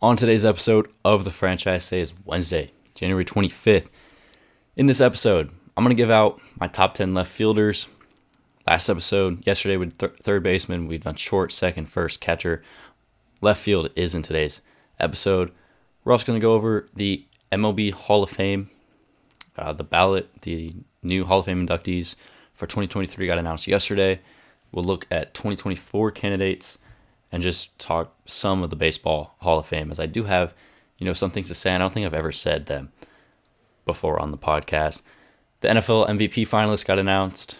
On today's episode of the franchise, today is Wednesday, January 25th. In this episode, I'm going to give out my top 10 left fielders. Last episode, yesterday with third baseman, we've done short, second, first, catcher. Left field is in today's episode. We're also going to go over the MLB Hall of Fame, the ballot, the new Hall of Fame inductees for 2023 got announced yesterday. We'll look at 2024 candidates and just talk some of the Baseball Hall of Fame, as I do have, some things to say. I don't think I've ever said them before on the podcast. The NFL MVP finalists got announced.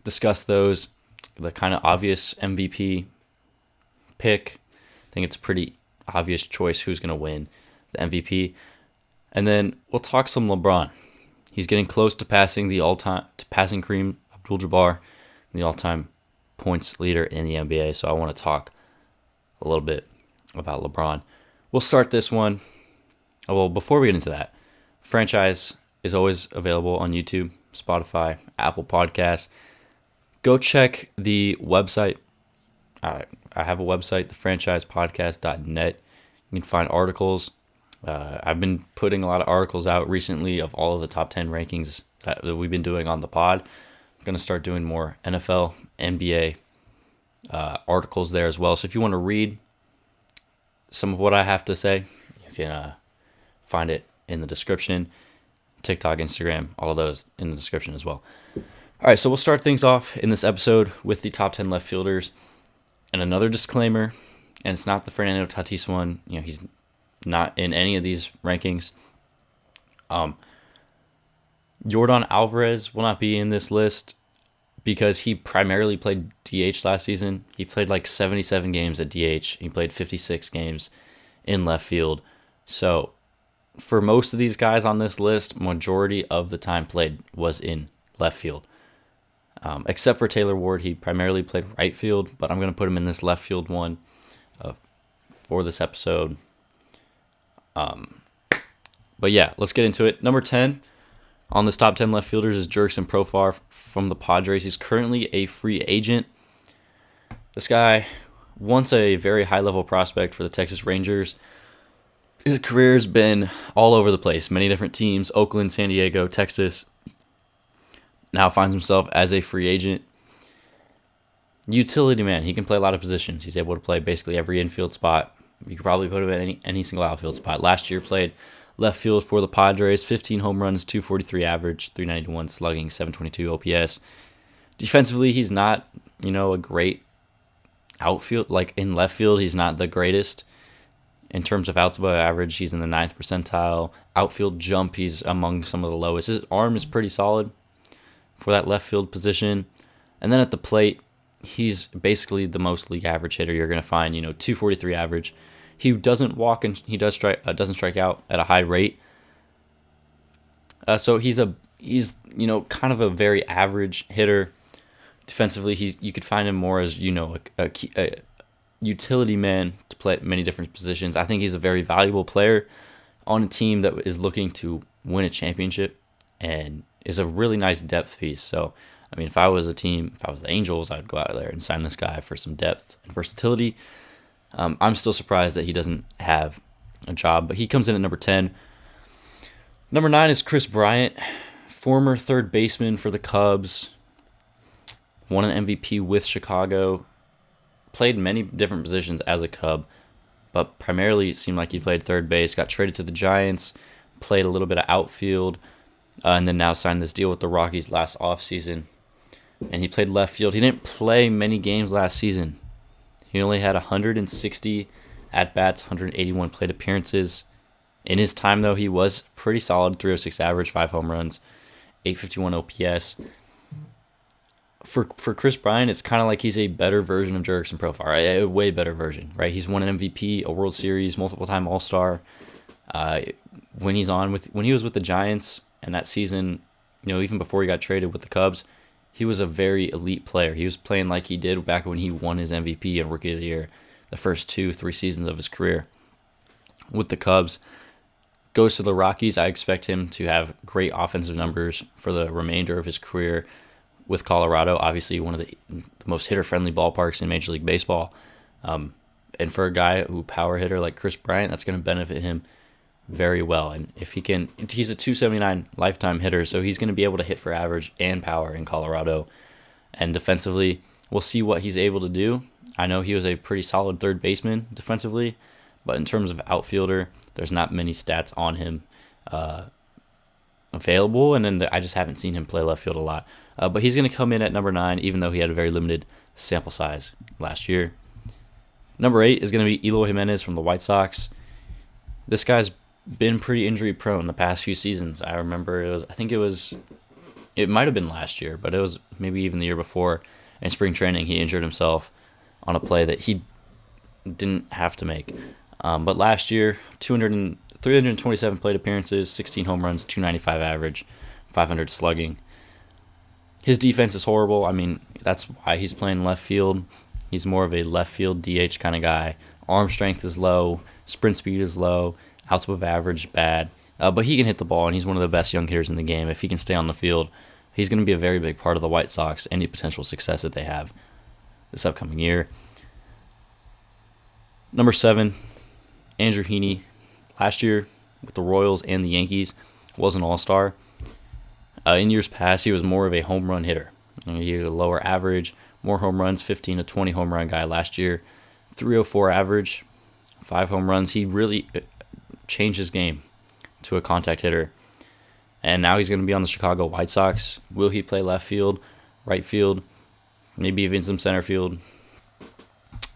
Discuss those. The kind of obvious MVP pick. I think it's a pretty obvious choice who's going to win the MVP. And then we'll talk some LeBron. He's getting close to passing Kareem Abdul-Jabbar, the all-time points leader in the NBA. So I want to talk a little bit about LeBron. We'll start this one. Well, before we get into that, franchise is always available on YouTube, Spotify, Apple Podcasts. Go check the website. I have a website, thefranchisepodcast.net. You can find articles. I've been putting a lot of articles out recently of all of the top 10 rankings that we've been doing on the pod. I'm going to start doing more NFL, NBA articles there as well. So if you want to read some of what I have to say, you can find it in the description. TikTok, Instagram, all of those in the description as well. All right, so we'll start things off in this episode with the top 10 left fielders. And another disclaimer, and it's not the Fernando Tatis one. He's not in any of these rankings. Yordan Alvarez will not be in this list because he primarily played DH last season. He played like 77 games at DH. He played 56 games in left field. So for most of these guys on this list, majority of the time played was in left field. Except for Taylor Ward, he primarily played right field, but I'm going to put him in this left field one for this episode. But yeah, let's get into it. Number 10 on this top 10 left fielders is Jurickson Profar from the Padres. He's currently a free agent. This guy, once a very high-level prospect for the Texas Rangers, his career's been all over the place. Many different teams, Oakland, San Diego, Texas. Now finds himself as a free agent. Utility man. He can play a lot of positions. He's able to play basically every infield spot. You could probably put him at any single outfield spot. Last year played left field for the Padres. 15 home runs, 243 average, 391 slugging, 722 OPS. Defensively, he's not, a great outfield. Like in left field, he's not the greatest. In terms of outs above average, he's in the 9th percentile. Outfield jump, he's among some of the lowest. His arm is pretty solid for that left field position. And then at the plate, he's basically the most league average hitter you're going to find, 243 average. He doesn't walk and he doesn't strike out at a high rate. So he's kind of a very average hitter. Defensively, you could find him more as, a utility man to play many different positions. I think he's a very valuable player on a team that is looking to win a championship and is a really nice depth piece. So, if I was the Angels, I'd go out there and sign this guy for some depth and versatility. I'm still surprised that he doesn't have a job, but he comes in at number 10. Number 9 is Kris Bryant, former third baseman for the Cubs, won an MVP with Chicago, played many different positions as a Cub, but primarily it seemed like he played third base, got traded to the Giants, played a little bit of outfield, and then now signed this deal with the Rockies last offseason. And he played left field. He didn't play many games last season. He only had 160 at-bats, 181 plate appearances. In his time, though, he was pretty solid, 306 average, 5 home runs, 851 OPS. For Kris Bryant, it's kind of like he's a better version of Jurickson Profar, right? A way better version, right? He's won an MVP, a World Series, multiple-time All-Star. When he was with the Giants and that season, even before he got traded with the Cubs, he was a very elite player. He was playing like he did back when he won his MVP and Rookie of the Year the first 2-3 seasons of his career with the Cubs. Goes to the Rockies. I expect him to have great offensive numbers for the remainder of his career with Colorado. Obviously, one of the most hitter-friendly ballparks in Major League Baseball. And for a guy who power hitter like Chris Bryant, that's going to benefit him very well. And if he can, he's a 279 lifetime hitter, so he's going to be able to hit for average and power in Colorado. And defensively, we'll see what he's able to do. I know he was a pretty solid third baseman defensively, but in terms of outfielder, there's not many stats on him available, and then I just haven't seen him play left field a lot. But he's going to come in at number 9, even though he had a very limited sample size last year. Number 8 is going to be Eloy Jimenez from the White Sox. This guy's been pretty injury prone the past few seasons. I remember it might have been last year, but it was maybe even the year before. In spring training, he injured himself on a play that he didn't have to make. But last year, 327 plate appearances, 16 home runs, 295 average, 500 slugging. His defense is horrible. I mean, that's why he's playing left field. He's more of a left field DH kind of guy. Arm strength is low. Sprint speed is low. Outs above average, bad. But he can hit the ball, and he's one of the best young hitters in the game. If he can stay on the field, he's going to be a very big part of the White Sox, any potential success that they have this upcoming year. Number 7, Andrew Heaney. Last year with the Royals and the Yankees, was an all-star. In years past, he was more of a home run hitter. He had a lower average, more home runs, 15 to 20 home run guy last year. 304 average, 5 home runs. He really changed his game to a contact hitter. And now he's going to be on the Chicago White Sox. Will he play left field, right field, maybe even some center field?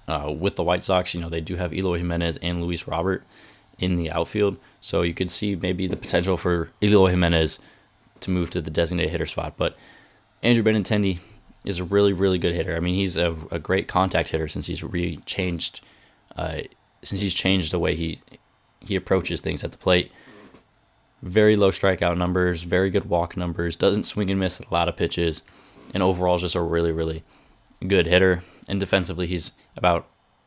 With the White Sox, they do have Eloy Jimenez and Luis Robert in the outfield. So you could see maybe the potential for Eloy Jimenez to move to the designated hitter spot. But Andrew Benintendi is a really, really good hitter. I mean, he's a great contact hitter since he's changed the way he approaches things at the plate. Very low strikeout numbers, very good walk numbers, doesn't swing and miss a lot of pitches, and overall is just a really, really good hitter. And defensively, he's about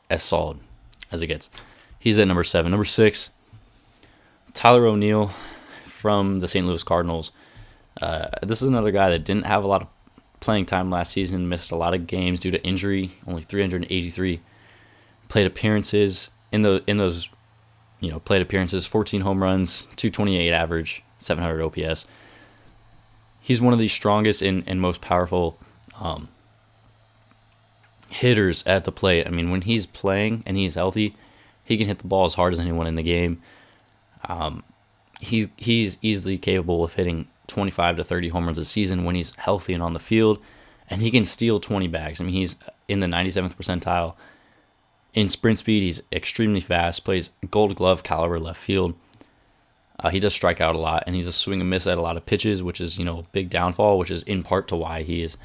as solid as it gets. He's at number 7. Number 6, Tyler O'Neill from the St. Louis Cardinals. This is another guy that didn't have a lot of playing time last season, missed a lot of games due to injury, only 383 plate appearances. In those plate appearances, 14 home runs, 228 average, 700 OPS. He's one of the strongest and most powerful hitters at the plate. I mean, when he's playing and he's healthy, he can hit the ball as hard as anyone in the game. He's easily capable of hitting 25 to 30 home runs a season when he's healthy and on the field, and he can steal 20 bags. I mean, he's in the 97th percentile in sprint speed. He's extremely fast, plays gold glove caliber left field. He does strike out a lot, and he's a swing and miss at a lot of pitches, which is, a big downfall, which is in part to why he is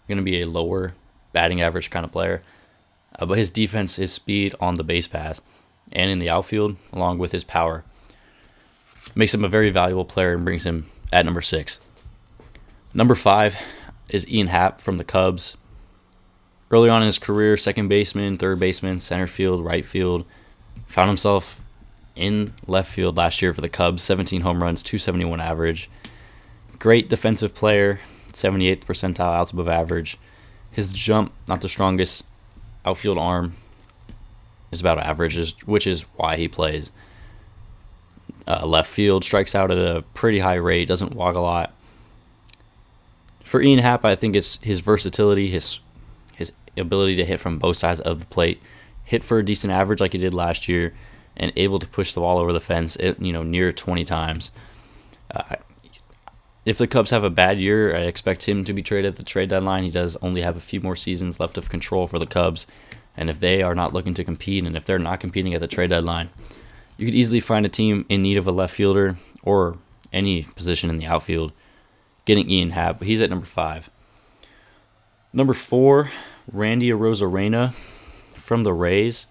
going to be a lower batting average kind of player. But his defense, his speed on the base pass and in the outfield, along with his power, makes him a very valuable player and brings him at number 6. Number 5 is Ian Happ from the Cubs. Early on in his career, second baseman, third baseman, center field, right field. Found himself in left field last year for the Cubs, 17 home runs, 271 average. Great defensive player, 78th percentile outs above average. His jump, not the strongest. Outfield arm is about average, which is why he plays left field. Strikes out at a pretty high rate, doesn't walk a lot. For Ian Happ, I think it's his versatility, his ability to hit from both sides of the plate, hit for a decent average like he did last year, and able to push the ball over the fence, near 20 times. If the Cubs have a bad year, I expect him to be traded at the trade deadline. He does only have a few more seasons left of control for the Cubs, and if they are not looking to compete, and if they're not competing at the trade deadline, you could easily find a team in need of a left fielder or any position in the outfield getting Ian Happ, but he's at number 5. Number 4, Randy Arozarena from the Rays.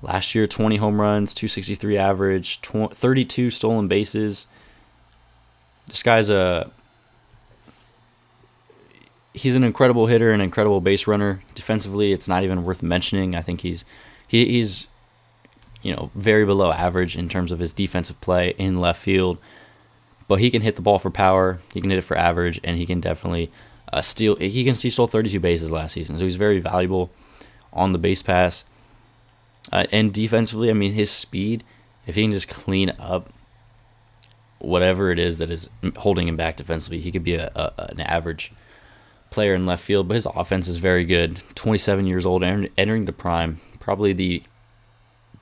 Last year, 20 home runs, 263 average, 32 stolen bases. This guy's he's an incredible hitter, an incredible base runner. Defensively, it's not even worth mentioning. I think he's very below average in terms of his defensive play in left field. But he can hit the ball for power, he can hit it for average, and he can definitely steal. He stole 32 bases last season, so he's very valuable on the base pass. And defensively, I mean, his speed, if he can just clean up whatever it is that is holding him back defensively, he could be an average player in left field. But his offense is very good. 27 years old, entering the prime, probably the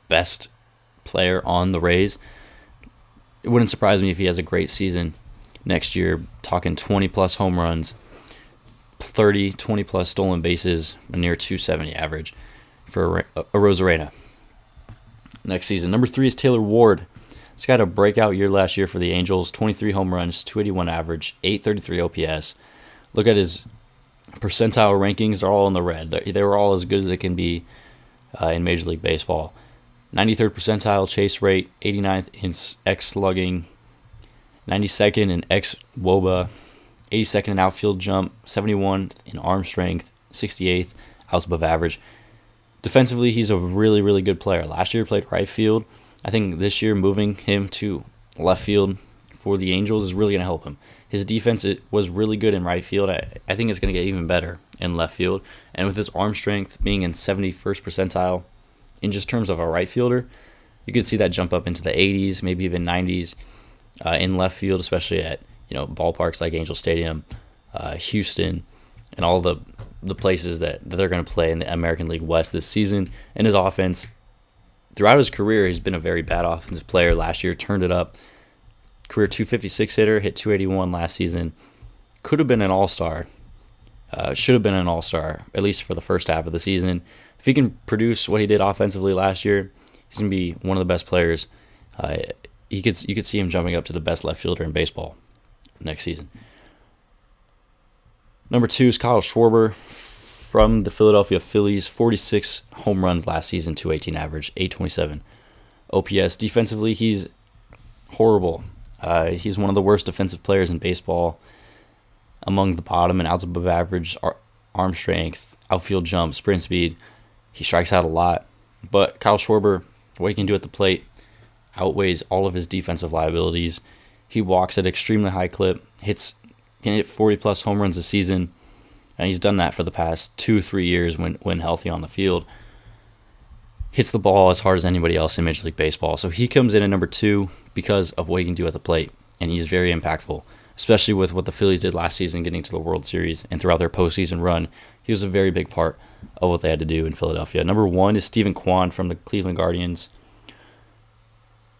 best player on the Rays. It wouldn't surprise me if he has a great season next year, talking 20-plus home runs, 20-plus stolen bases, a near 270 average for a Rosarena next season. Number 3 is Taylor Ward. This guy had a breakout year last year for the Angels, 23 home runs, 281 average, 833 OPS. Look at his percentile rankings. They're all in the red. They were all as good as they can be in Major League Baseball. 93rd percentile chase rate, 89th in X slugging, 92nd in X WOBA, 82nd in outfield jump, 71th in arm strength, 68th outs above average. Defensively, he's a really, really good player. Last year, he played right field. I think this year, moving him to left field for the Angels is really going to help him. His defense was really good in right field. I think it's going to get even better in left field. And with his arm strength being in 71st percentile, in just terms of a right fielder, you could see that jump up into the 80s, maybe even 90s in left field, especially at ballparks like Angel Stadium, Houston, and all the places that they're going to play in the American League West this season. And his offense, throughout his career, he's been a very bad offensive player. Last year, turned it up. Career 256 hitter, hit 281 last season. Could have been an all-star. Should have been an all-star, at least for the first half of the season. If he can produce what he did offensively last year, he's going to be one of the best players. You could see him jumping up to the best left fielder in baseball next season. Number 2 is Kyle Schwarber from the Philadelphia Phillies. 46 home runs last season, 218 average, 827 OPS. Defensively, he's horrible. He's one of the worst defensive players in baseball, among the bottom and outs above average, arm strength, outfield jump, sprint speed. He strikes out a lot. But Kyle Schwarber, what he can do at the plate outweighs all of his defensive liabilities. He walks at an extremely high clip, can hit 40-plus home runs a season, and he's done that for the past 2-3 years when healthy on the field. Hits the ball as hard as anybody else in Major League Baseball. So he comes in at number 2 because of what he can do at the plate, and he's very impactful, especially with what the Phillies did last season, getting to the World Series, and throughout their postseason run. He was a very big part of what they had to do in Philadelphia. Number 1 is Steven Kwan from the Cleveland Guardians.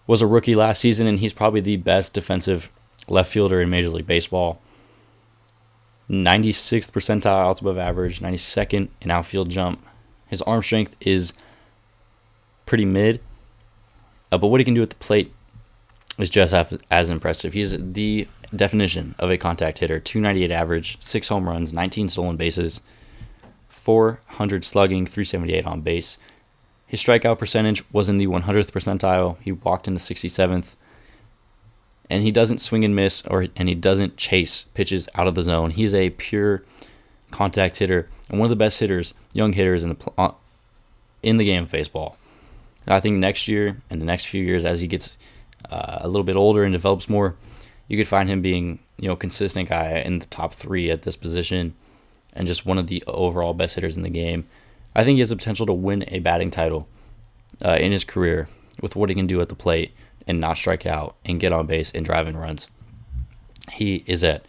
Was a rookie last season, and he's probably the best defensive left fielder in Major League Baseball. 96th percentile outs above average, 92nd in outfield jump. His arm strength is pretty mid, but what he can do at the plate is just as impressive. He's the definition of a contact hitter. 298 average, 6 home runs, 19 stolen bases, 400 slugging, 378 on base. His strikeout percentage was in the 100th percentile. He walked in the 67th. And he doesn't swing and miss, and he doesn't chase pitches out of the zone. He's a pure contact hitter and one of the best hitters, young hitters in the game of baseball. And I think next year and the next few years, as he gets a little bit older and develops more, you could find him being consistent guy in the top 3 at this position, and just one of the overall best hitters in the game. I think he has the potential to win a batting title in his career with what he can do at the plate and not strike out and get on base and drive in runs. He is at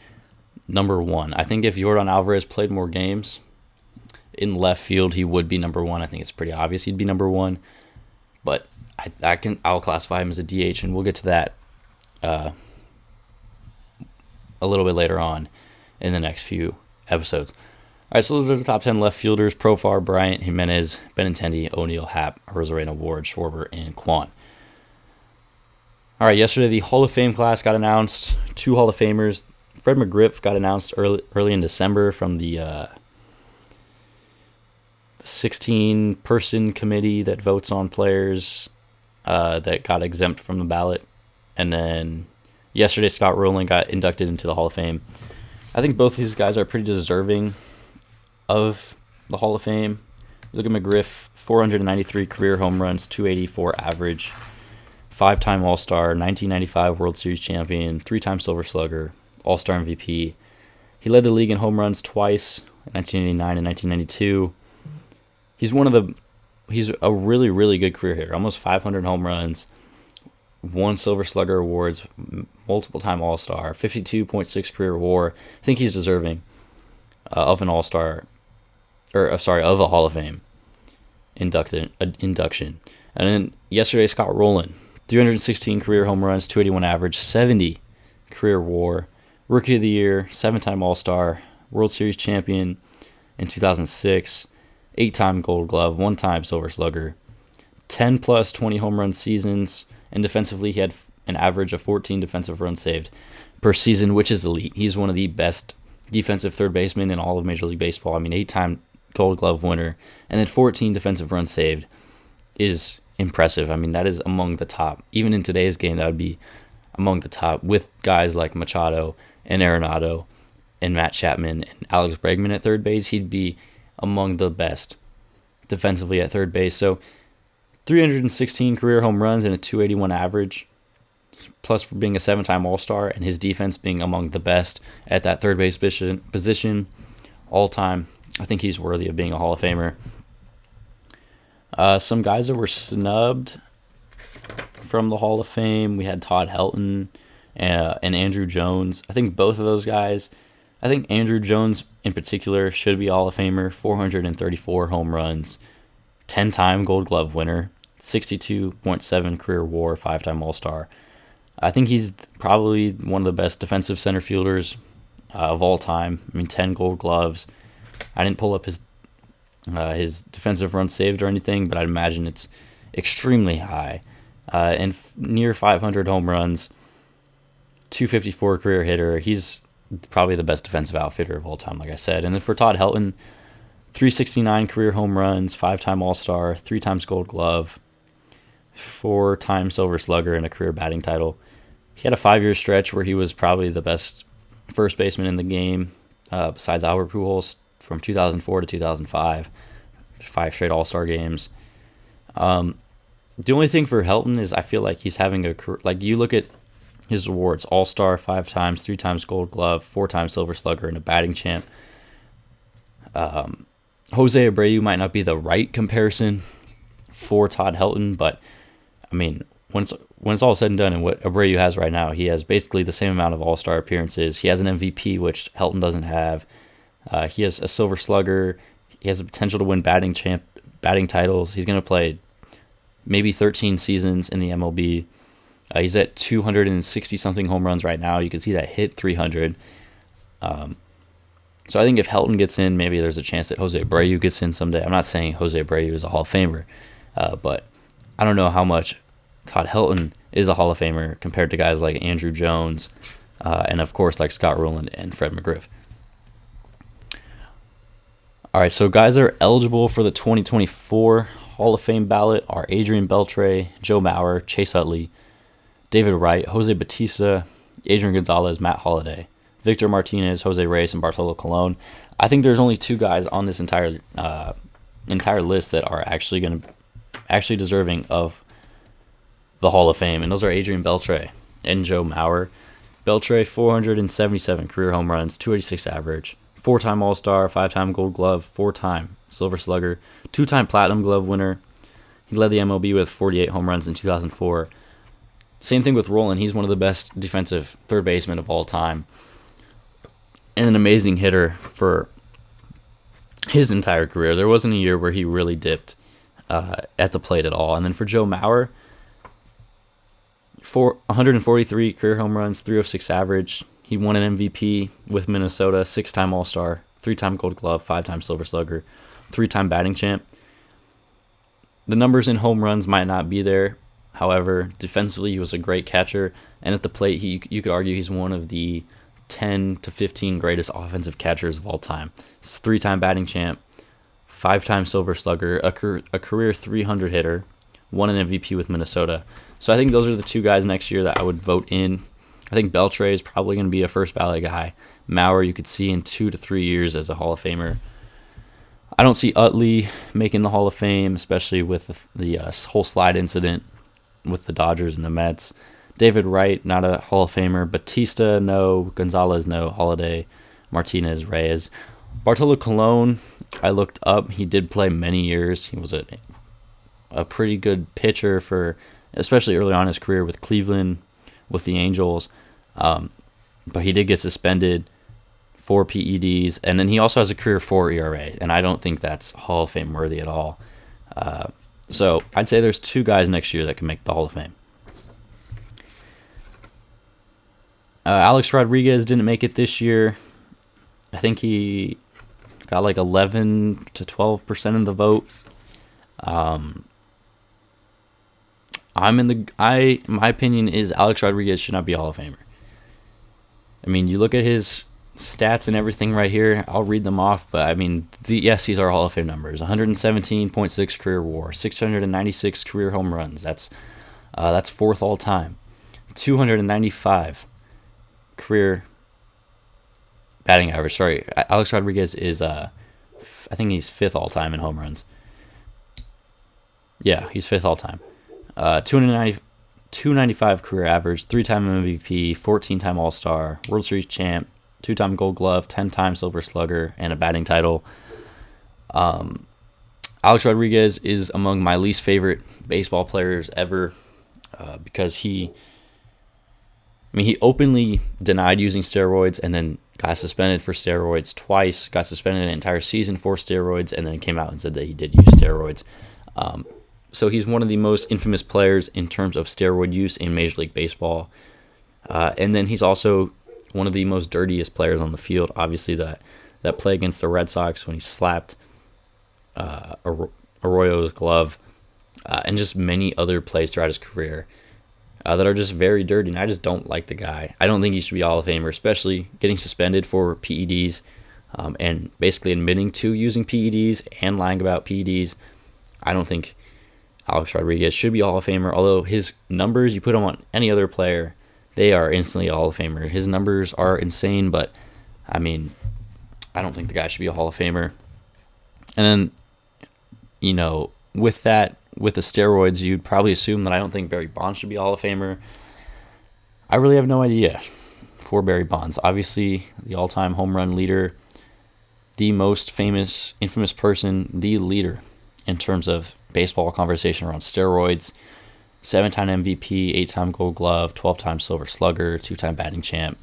number 1. I think if Yordan Alvarez played more games in left field, he would be number 1. I think it's pretty obvious he'd be number 1. But I'll classify him as a DH, and we'll get to that a little bit later on in the next few episodes. All right, so those are the top 10 left fielders: Profar, Bryant, Jimenez, Benintendi, O'Neill, Happ, Rosarena, Ward, Schwarber, and Kwan. All right, yesterday the Hall of Fame class got announced. 2 Hall of Famers. Fred McGriff got announced early in December from the 16-person committee that votes on players that got exempt from the ballot. And then yesterday, Scott Rowland got inducted into the Hall of Fame. I think both these guys are pretty deserving of the Hall of Fame. Look at McGriff, 493 career home runs, 284 average, 5-time All-Star, 1995 World Series champion, 3-time Silver Slugger, All-Star MVP. He led the league in home runs twice, in 1989 and 1992. He's one of the he's a really, really good career hitter. Almost 500 home runs, won Silver Slugger awards, multiple time All Star, 52.6 career WAR. I think he's deserving of an All Star, of a Hall of Fame induction. And then yesterday, Scott Rowland, 316 career home runs, 281 average, 70 career WAR, Rookie of the Year, 7-time All Star, World Series champion in 2006, 8-time Gold Glove, 1-time Silver Slugger, 10 plus 20 home run seasons, and defensively he had an average of 14 defensive runs saved per season, which is elite. He's one of the best defensive third basemen in all of Major League Baseball. I mean, 8-time Gold Glove winner, and then 14 defensive runs saved is impressive. I mean, that is among the top. Even in today's game, that would be among the top with guys like Machado and Arenado and Matt Chapman and Alex Bregman at third base. He'd be among the best defensively at third base. So 316 career home runs and a 281 average, plus for being a 7-time All-Star, and his defense being among the best at that third base position all time. I think he's worthy of being a Hall of Famer. Some guys that were snubbed from the Hall of Fame, we had Todd Helton and Andrew Jones. I think both of those guys, I think Andrew Jones in particular should be a Hall of Famer. 434 home runs, 10-time Gold Glove winner, 62.7 career WAR, 5-time All-Star. I think he's probably one of the best defensive center fielders of all time. I mean, 10 Gold Gloves. I didn't pull up his defensive runs saved or anything, but I'd imagine it's extremely high. And near 500 home runs, 254 career hitter. He's probably the best defensive outfielder of all time, like I said. And then for Todd Helton, 369 career home runs, 5-time All-Star, 3 times Gold Glove, 4-time Silver Slugger, and a career batting title. He had a 5-year stretch where he was probably the best first baseman in the game, besides Albert Pujols, from 2004 to 2005, 5 straight All-Star games. The only thing for Helton is I feel like he's having a career, like you look at his awards, All-Star 5 times, 3 times Gold Glove, 4 times Silver Slugger, and a batting champ. Jose Abreu might not be the right comparison for Todd Helton, but I mean, when it's all said and done, and what Abreu has right now, he has basically the same amount of All-Star appearances. He has an MVP, which Helton doesn't have. He has a Silver Slugger. He has the potential to win batting titles. He's going to play maybe 13 seasons in the MLB. He's at 260-something home runs right now. You can see that hit 300. So I think if Helton gets in, maybe there's a chance that Jose Abreu gets in someday. I'm not saying Jose Abreu is a Hall of Famer, but I don't know how much Todd Helton is a Hall of Famer compared to guys like Andrew Jones and, of course, like Scott Rowland and Fred McGriff. All right, so guys that are eligible for the 2024 Hall of Fame ballot are Adrian Beltre, Joe Mauer, Chase Utley, David Wright, Jose Bautista, Adrian Gonzalez, Matt Holliday, Victor Martinez, Jose Reyes, and Bartolo Colon. I think there's only 2 guys on this entire list that are actually deserving of the Hall of Fame, and those are Adrian Beltre and Joe Mauer. Beltre, 477 career home runs, 286 average, 4-time All-Star, 5-time Gold Glove, 4-time Silver Slugger, 2-time Platinum Glove winner. He led the MLB with 48 home runs in 2004. Same thing with Rowland. He's one of the best defensive third basemen of all time, and an amazing hitter for his entire career. There wasn't a year where he really dipped at the plate at all. And then for Joe Mauer, 143 career home runs, 306 average. He won an MVP with Minnesota, 6-time All-Star, 3-time Gold Glove, 5-time Silver Slugger, 3-time batting champ. The numbers in home runs might not be there. However, defensively, he was a great catcher. And at the plate, you could argue he's one of the 10 to 15 greatest offensive catchers of all time. He's a 3-time batting champ, 5-time Silver Slugger, a career 300 hitter, won an MVP with Minnesota. So I think those are the 2 guys next year that I would vote in. I think Beltre is probably going to be a first ballot guy. Mauer, you could see in 2 to 3 years as a Hall of Famer. I don't see Utley making the Hall of Fame, especially with the whole slide incident with the Dodgers and the Mets. David Wright, not a Hall of Famer. Batista, no. Gonzalez, no. Holliday, Martinez, Reyes. Bartolo Colon, I looked up. He did play many years. He was a pretty good pitcher for, especially early on in his career with Cleveland, with the Angels. But he did get suspended for PEDs, and then he also has a career 4 ERA, and I don't think that's Hall of Fame worthy at all. So I'd say there's 2 guys next year that can make the Hall of Fame. Alex Rodriguez didn't make it this year. I think he got like 11 to 12% of the vote. My opinion is Alex Rodriguez should not be a Hall of Famer. I mean, you look at his stats and everything right here. I'll read them off, but I mean, yes, these are Hall of Fame numbers. 117.6 career WAR, 696 career home runs. That's 4th all time. 295 career batting average. Sorry, Alex Rodriguez is I think he's 5th all time in home runs. Yeah, he's 5th all time. 295 career average, 3-time MVP, 14-time All-Star, World Series champ, 2-time Gold Glove, 10-time Silver Slugger, and a batting title. Alex Rodriguez is among my least favorite baseball players ever because he openly denied using steroids and then got suspended for steroids twice, got suspended an entire season for steroids, and then came out and said that he did use steroids. So he's one of the most infamous players in terms of steroid use in Major League Baseball. And then he's also one of the most dirtiest players on the field. Obviously, that play against the Red Sox when he slapped Arroyo's glove, and just many other plays throughout his career that are just very dirty. And I just don't like the guy. I don't think he should be Hall of Famer, especially getting suspended for PEDs and basically admitting to using PEDs and lying about PEDs. I don't think Alex Rodriguez should be a Hall of Famer, although his numbers, you put him on any other player, they are instantly a Hall of Famer. His numbers are insane, but, I mean, I don't think the guy should be a Hall of Famer. And then, with the steroids, you'd probably assume that I don't think Barry Bonds should be a Hall of Famer. I really have no idea for Barry Bonds. Obviously, the all-time home run leader, the most famous, infamous person, the leader in terms of baseball conversation around steroids, 7-time MVP, 8-time Gold Glove, 12-time Silver Slugger, 2-time batting champ,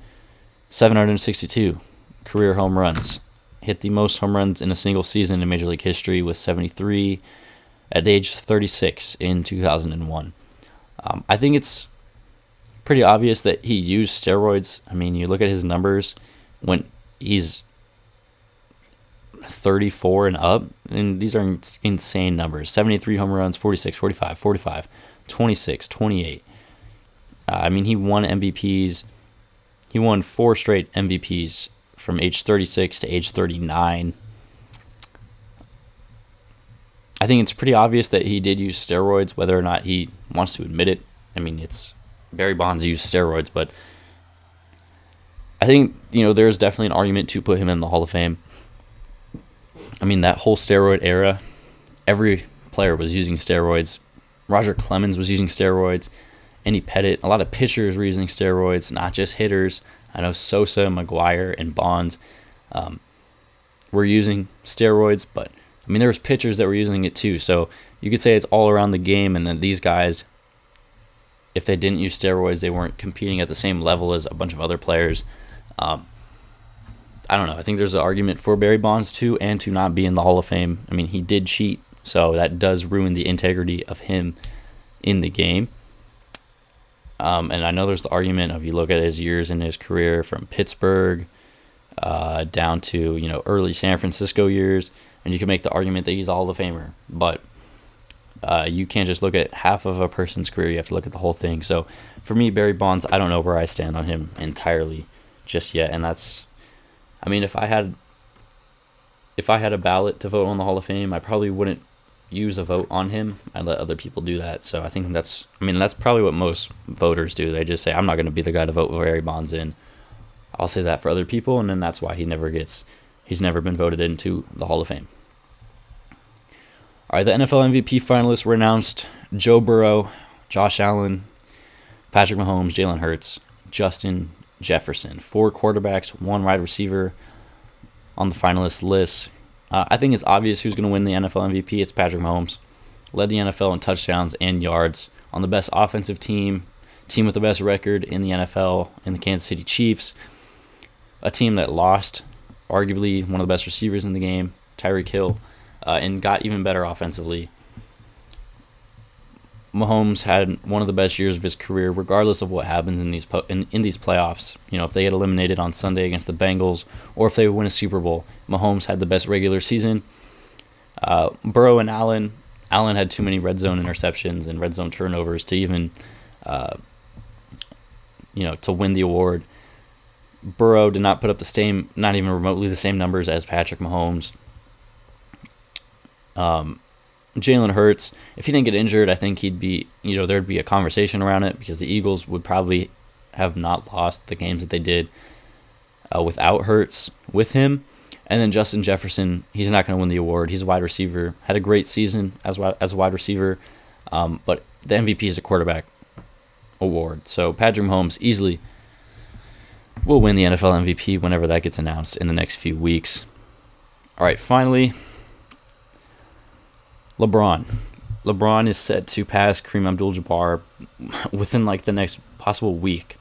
762 career home runs. Hit the most home runs in a single season in Major League history with 73 at age 36 in 2001. I think it's pretty obvious that he used steroids. I mean, you look at his numbers when he's 34 and up, and these are insane numbers. 73 home runs, 46, 45, 45, 26, 28. I mean, he won MVPs. He won 4 straight MVPs from age 36 to age 39. I think it's pretty obvious that he did use steroids, whether or not he wants to admit it. I mean, it's Barry Bonds used steroids, but I think, there's definitely an argument to put him in the Hall of Fame. I mean, that whole steroid era, every player was using steroids. Roger Clemens was using steroids. Andy Pettitte, a lot of pitchers were using steroids, not just hitters. I know Sosa, McGuire, and Bonds were using steroids, but I mean, there was pitchers that were using it too. So you could say it's all around the game, and then these guys, if they didn't use steroids, they weren't competing at the same level as a bunch of other players. I don't know. I think there's an argument for Barry Bonds too, and to not be in the Hall of Fame. I mean, he did cheat, so that does ruin the integrity of him in the game. And I know there's the argument of, you look at his years in his career from Pittsburgh down to early San Francisco years, and you can make the argument that he's a Hall of Famer. But you can't just look at half of a person's career. You have to look at the whole thing. So for me, Barry Bonds, I don't know where I stand on him entirely just yet, and that's. I mean, if I had a ballot to vote on the Hall of Fame, I probably wouldn't use a vote on him. I'd let other people do that. So I think that's probably what most voters do. They just say, I'm not going to be the guy to vote Barry Bonds in. I'll say that for other people, and then that's why he's never been voted into the Hall of Fame. All right, the NFL MVP finalists were announced: Joe Burrow, Josh Allen, Patrick Mahomes, Jalen Hurts, Justin Jefferson. 4 quarterbacks, 1 wide receiver on the finalist list. I think it's obvious who's going to win the NFL MVP. It's Patrick Mahomes. led the NFL in touchdowns and yards on the best offensive team with the best record in the NFL, in the Kansas City Chiefs, a team that lost arguably one of the best receivers in the game, Tyreek Hill, and got even better offensively. Mahomes had one of the best years of his career, regardless of what happens in these playoffs. If they get eliminated on Sunday against the Bengals, or if they win a Super Bowl, Mahomes had the best regular season. Burrow and Allen had too many red zone interceptions and red zone turnovers to even, to win the award. Burrow did not put up not even remotely the same numbers as Patrick Mahomes. Jalen Hurts, if he didn't get injured, I think he'd be, there'd be a conversation around it, because the Eagles would probably have not lost the games that they did without Hurts with him. And then Justin Jefferson, he's not going to win the award. He's a wide receiver, had a great season as a wide receiver, but the MVP is a quarterback award. So Patrick Mahomes easily will win the NFL MVP whenever that gets announced in the next few weeks. All right, finally, LeBron. LeBron is set to pass Kareem Abdul-Jabbar within the next possible week,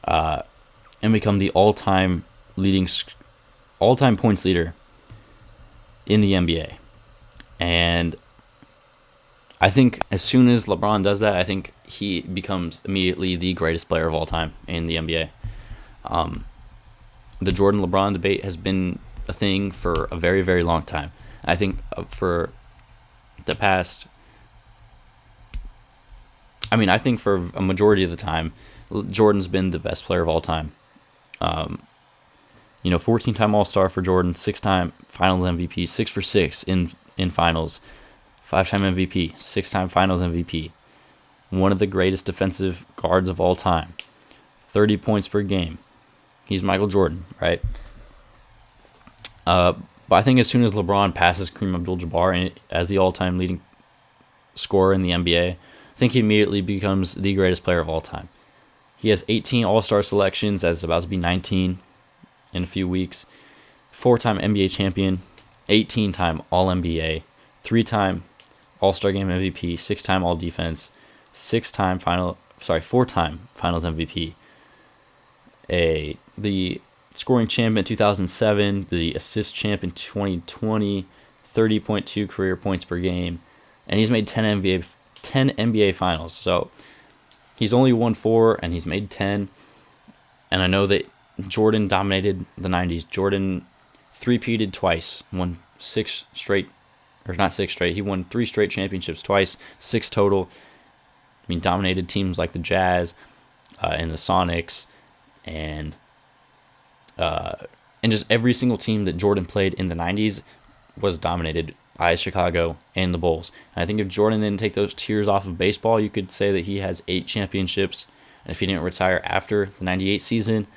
and become the all-time points leader in the NBA. And I think as soon as LeBron does that, I think he becomes immediately the greatest player of all time in the NBA. The Jordan-LeBron debate has been a thing for a very, very long time. I think for a majority of the time, Jordan's been the best player of all time. 14-time All-Star for Jordan, 6-time Finals MVP, 6 for 6 in Finals, 5-time MVP, 6-time Finals MVP, one of the greatest defensive guards of all time, 30 points per game. He's Michael Jordan, right? But I think as soon as LeBron passes Kareem Abdul-Jabbar as the all-time leading scorer in the NBA, I think he immediately becomes the greatest player of all time. He has 18 All-Star selections. That's about to be 19 in a few weeks. 4-time NBA champion, 18-time All-NBA, 3-time All-Star Game MVP, 6-time All-Defense, 4-time Finals MVP. The scoring champ in 2007, the assist champ in 2020, 30.2 career points per game, and he's made 10 NBA Finals. So he's only won 4, and he's made 10. And I know that Jordan dominated the 90s. Jordan three-peated twice, won 6 straight, or not 6 straight. He won 3 straight championships twice, 6 total. Dominated teams like the Jazz and the Sonics, and just every single team that Jordan played in the 90s was dominated by Chicago and the Bulls. And I think if Jordan didn't take those tears off of baseball, you could say that he has 8 championships. And if he didn't retire after the 98 season,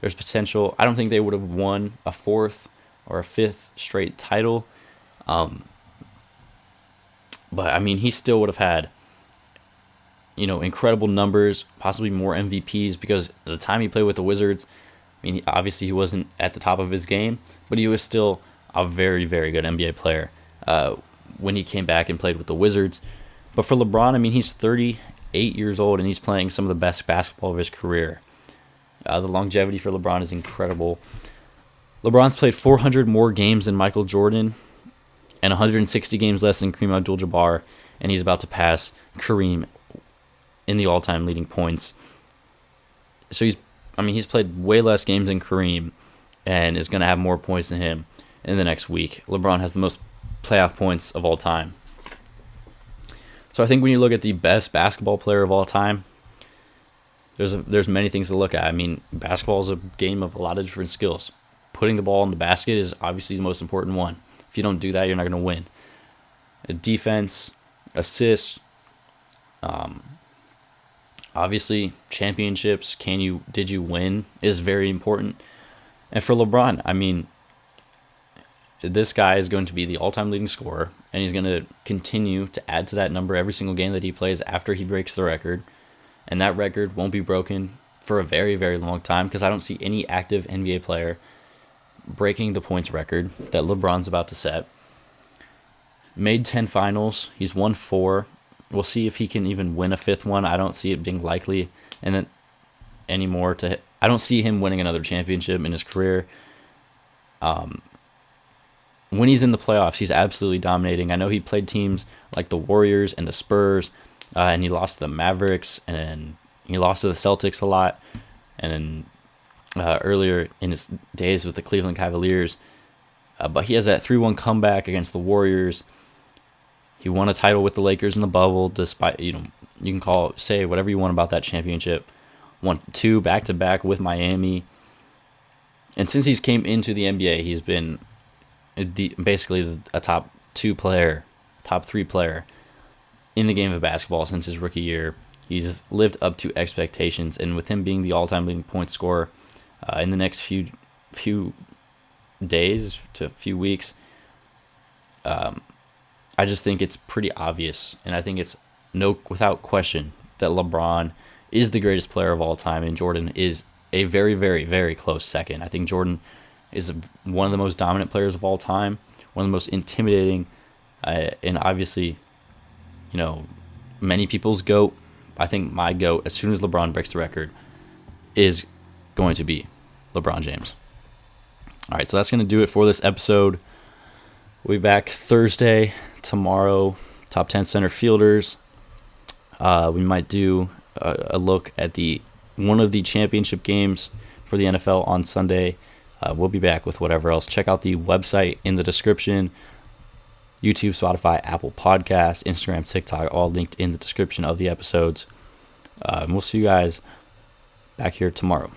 there's potential. I don't think they would have won a 4th or a 5th straight title. But he still would have had, incredible numbers, possibly more MVPs, because at the time he played with the Wizards, obviously he wasn't at the top of his game, but he was still a very, very good NBA player when he came back and played with the Wizards. But for LeBron, he's 38 years old, and he's playing some of the best basketball of his career. The longevity for LeBron is incredible. LeBron's played 400 more games than Michael Jordan and 160 games less than Kareem Abdul-Jabbar, and he's about to pass Kareem in the all-time leading points. So he's played way less games than Kareem and is going to have more points than him in the next week. LeBron has the most playoff points of all time. So I think when you look at the best basketball player of all time, there's many things to look at. Basketball is a game of a lot of different skills. Putting the ball in the basket is obviously the most important one. If you don't do that, you're not going to win. Defense, assists, obviously championships, did you win is very important. And for LeBron, this guy is going to be the all-time leading scorer, and he's going to continue to add to that number every single game that he plays after he breaks the record. And that record won't be broken for a very, very long time, because I don't see any active NBA player breaking the points record that LeBron's about to set. made 10 finals. He's won 4. We'll see if he can even win a 5th one. I don't see it being likely and then anymore. I don't see him winning another championship in his career. When he's in the playoffs, he's absolutely dominating. I know he played teams like the Warriors and the Spurs, and he lost to the Mavericks, and he lost to the Celtics a lot. And then earlier in his days with the Cleveland Cavaliers, but he has that 3-1 comeback against the Warriors. He won a title with the Lakers in the bubble, despite, you can say whatever you want about that championship. Won 2 back-to-back with Miami. And since he's came into the NBA, he's been basically a top 3 player in the game of basketball since his rookie year. He's lived up to expectations, and with him being the all-time leading point scorer in the next few days to a few weeks, I just think it's pretty obvious, and I think it's without question that LeBron is the greatest player of all time, and Jordan is a very, very, very close second. I think Jordan is one of the most dominant players of all time, one of the most intimidating, and obviously, many people's GOAT. I think my GOAT, as soon as LeBron breaks the record, is going to be LeBron James. All right, so that's going to do it for this episode. We'll be back Thursday, tomorrow, top 10 center fielders. We might do a look at one of the championship games for the NFL on Sunday. We'll be back with whatever else. Check out the website in the description. YouTube, Spotify, Apple Podcasts, Instagram, TikTok, all linked in the description of the episodes. We'll see you guys back here tomorrow.